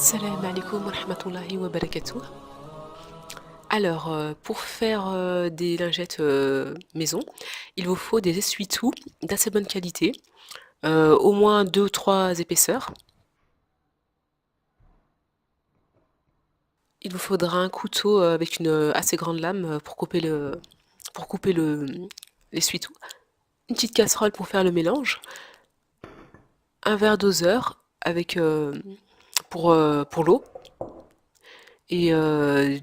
Assalamu alaikum wa rahmatullahi wa barakatuh. Alors, pour faire des lingettes maison, il vous faut des essuie-tout d'assez bonne qualité, au moins 2 ou 3 épaisseurs. Il vous faudra un couteau avec une assez grande lame pour couper l'essuie-tout. Une petite casserole pour faire le mélange. Un verre doseur avec pour l'eau. Et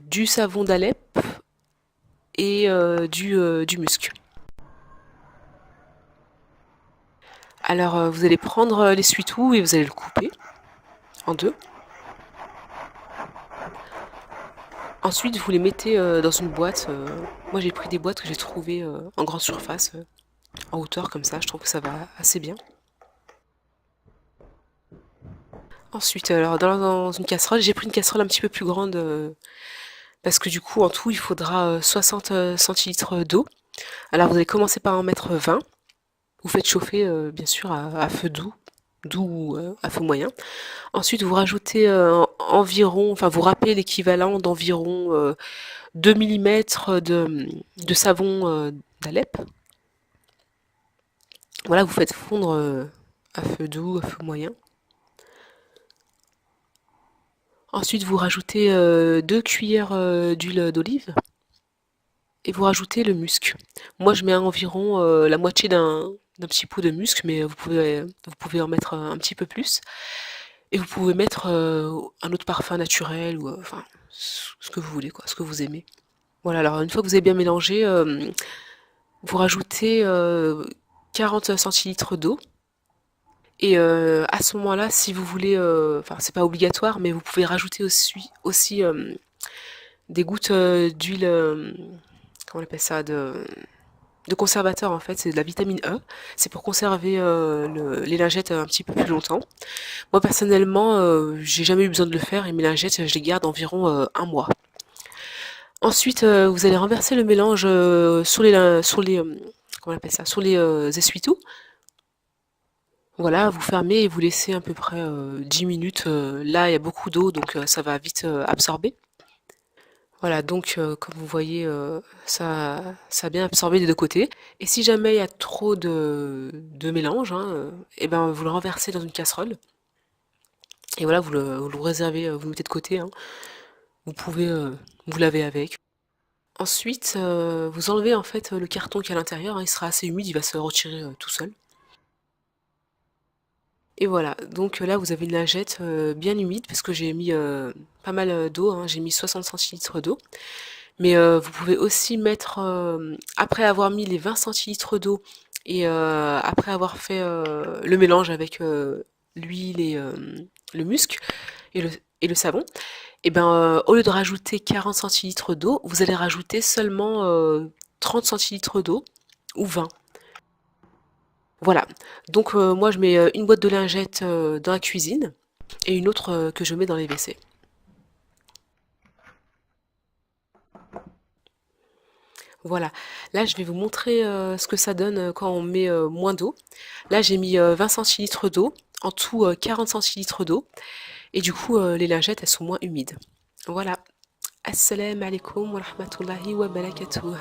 du savon d'Alep et du musc. Alors vous allez prendre l'essuie-tout et vous allez le couper en deux. Ensuite vous les mettez dans une boîte. Moi j'ai pris des boîtes que j'ai trouvées en grande surface, en hauteur comme ça, je trouve que ça va assez bien. Ensuite, alors dans une casserole, j'ai pris une casserole un petit peu plus grande parce que du coup en tout il faudra 60 centilitres d'eau. Alors vous allez commencer par en mettre 20. Vous faites chauffer bien sûr à feu doux, ou à feu moyen. Ensuite vous rajoutez environ, enfin vous râpez l'équivalent d'environ 2 millimètres de savon d'Alep. Voilà, vous faites fondre à feu doux, à feu moyen. Ensuite vous rajoutez 2 cuillères d'huile d'olive. Et vous rajoutez le musc. Moi, je mets environ la moitié d'un petit pot de musc, mais vous pouvez en mettre un petit peu plus. Et vous pouvez mettre un autre parfum naturel ou enfin ce que vous voulez, quoi, ce que vous aimez. Voilà. Alors une fois que vous avez bien mélangé, vous rajoutez 40 centilitres d'eau. Et à ce moment-là, si vous voulez, enfin c'est pas obligatoire, mais vous pouvez rajouter aussi des gouttes d'huile. Comment on appelle ça, de conservateur en fait, c'est de la vitamine E. C'est pour conserver les lingettes un petit peu plus longtemps. Moi personnellement, j'ai jamais eu besoin de le faire et mes lingettes, je les garde environ un mois. Ensuite, vous allez renverser le mélange comment on appelle ça, sur les essuie-tout. Voilà, vous fermez et vous laissez à peu près 10 minutes. Là, il y a beaucoup d'eau, donc ça va vite absorber. Voilà, donc comme vous voyez, ça a bien absorbé des deux côtés. Et si jamais il y a trop de mélange, hein, et ben vous le renversez dans une casserole. Et voilà, vous le réservez, vous le mettez de côté, hein. Vous pouvez vous laver avec. Ensuite, vous enlevez en fait le carton qui est à l'intérieur, hein, il sera assez humide, il va se retirer tout seul. Et voilà, donc là vous avez une lingette bien humide parce que j'ai mis pas mal d'eau, hein, j'ai mis 60 centilitres d'eau. Mais vous pouvez aussi mettre, après avoir mis les 20 centilitres d'eau et après avoir fait le mélange avec l'huile et le musc et le savon, et ben au lieu de rajouter 40 centilitres d'eau, vous allez rajouter seulement 30 centilitres d'eau ou 20. Voilà. Donc moi je mets une boîte de lingettes dans la cuisine et une autre que je mets dans les WC. Voilà. Là, je vais vous montrer ce que ça donne quand on met moins d'eau. Là, j'ai mis 20 centilitres d'eau, en tout 40 centilitres d'eau. Et du coup, les lingettes, elles sont moins humides. Voilà. Assalamu alaikum wa rahmatullahi wa barakatuh.